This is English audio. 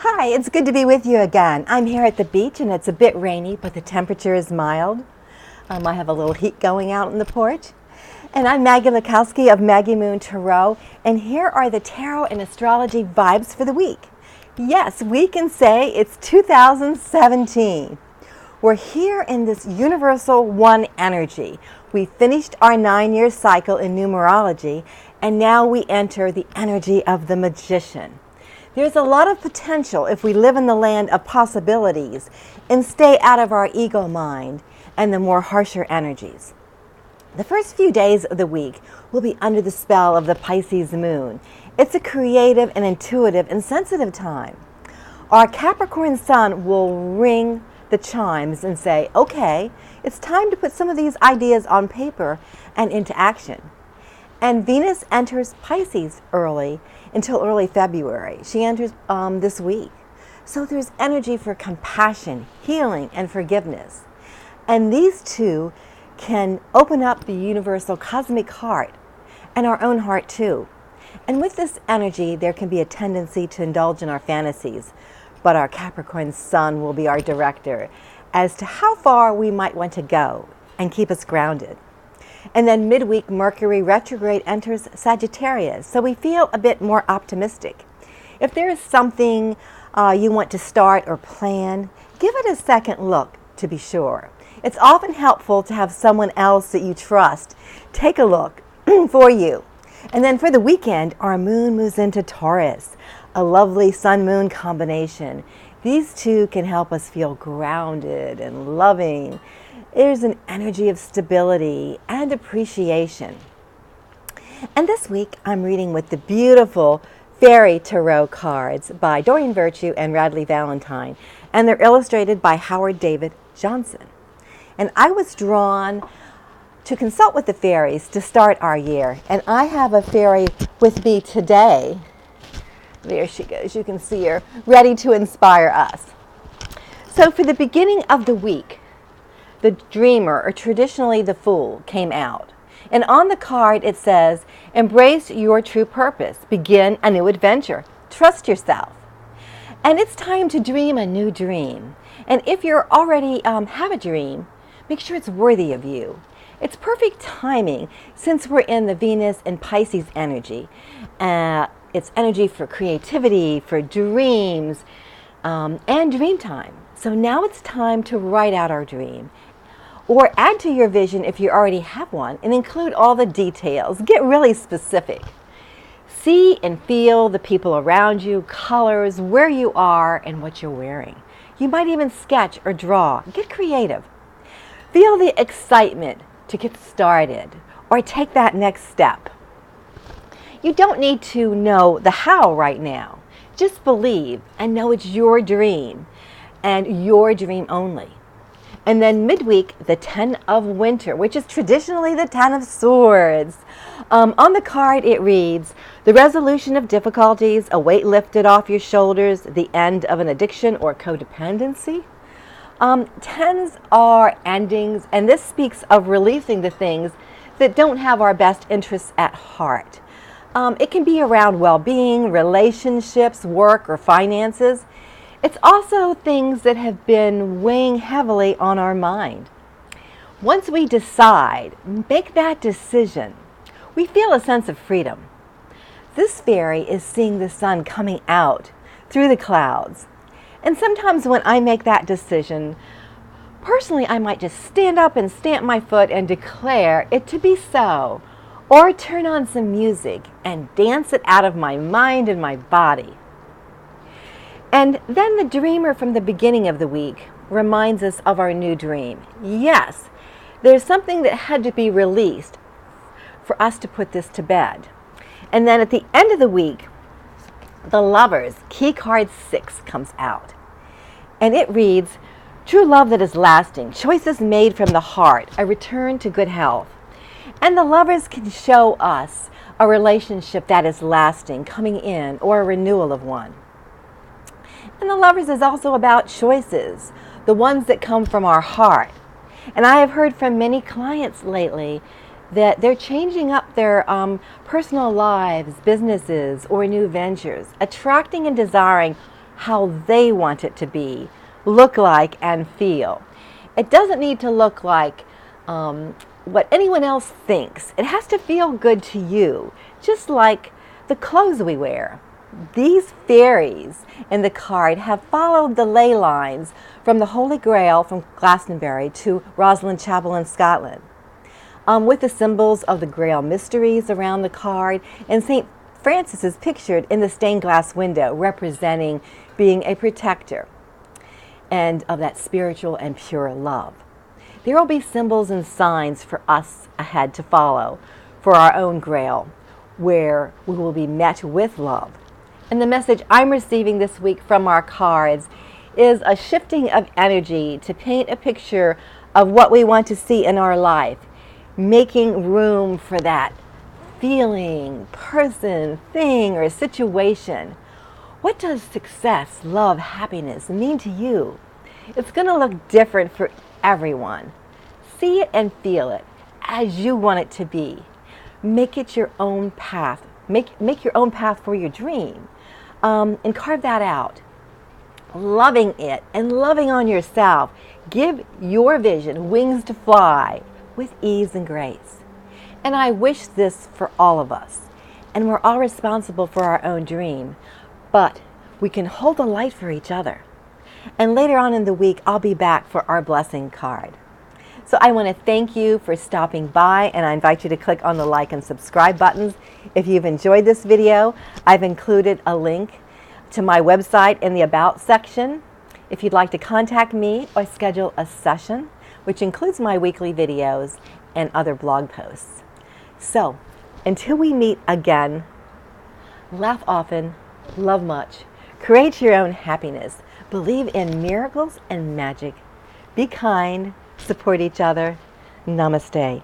Hi, it's good to be with you again. I'm here at the beach and it's a bit rainy, but the temperature is mild. I have a little heat going out on the porch. And I'm Maggie Lakowski of Maggie Moon Tarot, and here are the tarot and astrology vibes for the week. Yes, we can say it's 2017. We're here in this universal one energy. We finished our 9-year cycle in numerology, and now we enter the energy of the magician. There's a lot of potential if we live in the land of possibilities and stay out of our ego mind and the more harsher energies. The first few days of the week will be under the spell of the Pisces moon. It's a creative and intuitive and sensitive time. Our Capricorn sun will ring the chimes and say, okay, it's time to put some of these ideas on paper and into action. And Venus enters Pisces until early February. She enters this week. So there's energy for compassion, healing, and forgiveness. And these two can open up the universal cosmic heart and our own heart too. And with this energy, there can be a tendency to indulge in our fantasies. But our Capricorn sun will be our director as to how far we might want to go and keep us grounded. And then midweek, Mercury retrograde enters Sagittarius, so we feel a bit more optimistic. If there is something you want to start or plan, give it a second look to be sure. It's often helpful to have someone else that you trust take a look for you. And then for the weekend, our moon moves into Taurus, a lovely sun-moon combination. These two can help us feel grounded and loving. There's an energy of stability and appreciation. And this week, I'm reading with the beautiful Fairy Tarot cards by Doreen Virtue and Radley Valentine, and they're illustrated by Howard David Johnson. And I was drawn to consult with the fairies to start our year, and I have a fairy with me today. There she goes. You can see her, ready to inspire us. So for the beginning of the week, the dreamer, or traditionally the fool, came out. And on the card it says, embrace your true purpose, begin a new adventure, trust yourself. And it's time to dream a new dream. And if you already have a dream, make sure it's worthy of you. It's perfect timing since we're in the Venus and Pisces energy. It's energy for creativity, for dreams, and dream time. So now it's time to write out our dream. Or add to your vision if you already have one and include all the details. Get really specific. See and feel the people around you, colors, where you are, and what you're wearing. You might even sketch or draw. Get creative. Feel the excitement to get started or take that next step. You don't need to know the how right now. Just believe and know it's your dream and your dream only. And then midweek, the 10 of Winter, which is traditionally the 10 of Swords. On the card, it reads, the resolution of difficulties, a weight lifted off your shoulders, the end of an addiction or codependency. Tens are endings, and this speaks of releasing the things that don't have our best interests at heart. It can be around well-being, relationships, work, or finances. It's also things that have been weighing heavily on our mind. Once we decide, make that decision, we feel a sense of freedom. This fairy is seeing the sun coming out through the clouds. And sometimes when I make that decision, personally, I might just stand up and stamp my foot and declare it to be so, or turn on some music and dance it out of my mind and my body. And then the dreamer from the beginning of the week reminds us of our new dream. Yes, there's something that had to be released for us to put this to bed. And then at the end of the week, the Lovers, key card 6, comes out. And it reads, true love that is lasting, choices made from the heart, a return to good health. And the Lovers can show us a relationship that is lasting, coming in, or a renewal of one. And the Lovers is also about choices, the ones that come from our heart. And I have heard from many clients lately that they're changing up their personal lives, businesses, or new ventures, attracting and desiring how they want it to be, look like, and feel. It doesn't need to look like what anyone else thinks. It has to feel good to you, just like the clothes we wear. These fairies in the card have followed the ley lines from the Holy Grail from Glastonbury to Rosslyn Chapel in Scotland, with the symbols of the Grail mysteries around the card, and St. Francis is pictured in the stained glass window, representing being a protector and of that spiritual and pure love. There will be symbols and signs for us ahead to follow for our own Grail, where we will be met with love. And the message I'm receiving this week from our cards is a shifting of energy to paint a picture of what we want to see in our life, making room for that feeling, person, thing, or situation. What does success, love, happiness mean to you? It's going to look different for everyone. See it and feel it as you want it to be. Make it your own path. Make your own path for your dream. And carve that out. Loving it and loving on yourself. Give your vision wings to fly with ease and grace. And I wish this for all of us. And we're all responsible for our own dream. But we can hold the light for each other. And later on in the week, I'll be back for our blessing card. So I want to thank you for stopping by, and I invite you to click on the like and subscribe buttons. If you've enjoyed this video, I've included a link to my website in the About section. If you'd like to contact me or schedule a session, which includes my weekly videos and other blog posts. So, until we meet again, laugh often, love much, create your own happiness, believe in miracles and magic, be kind, support each other. Namaste.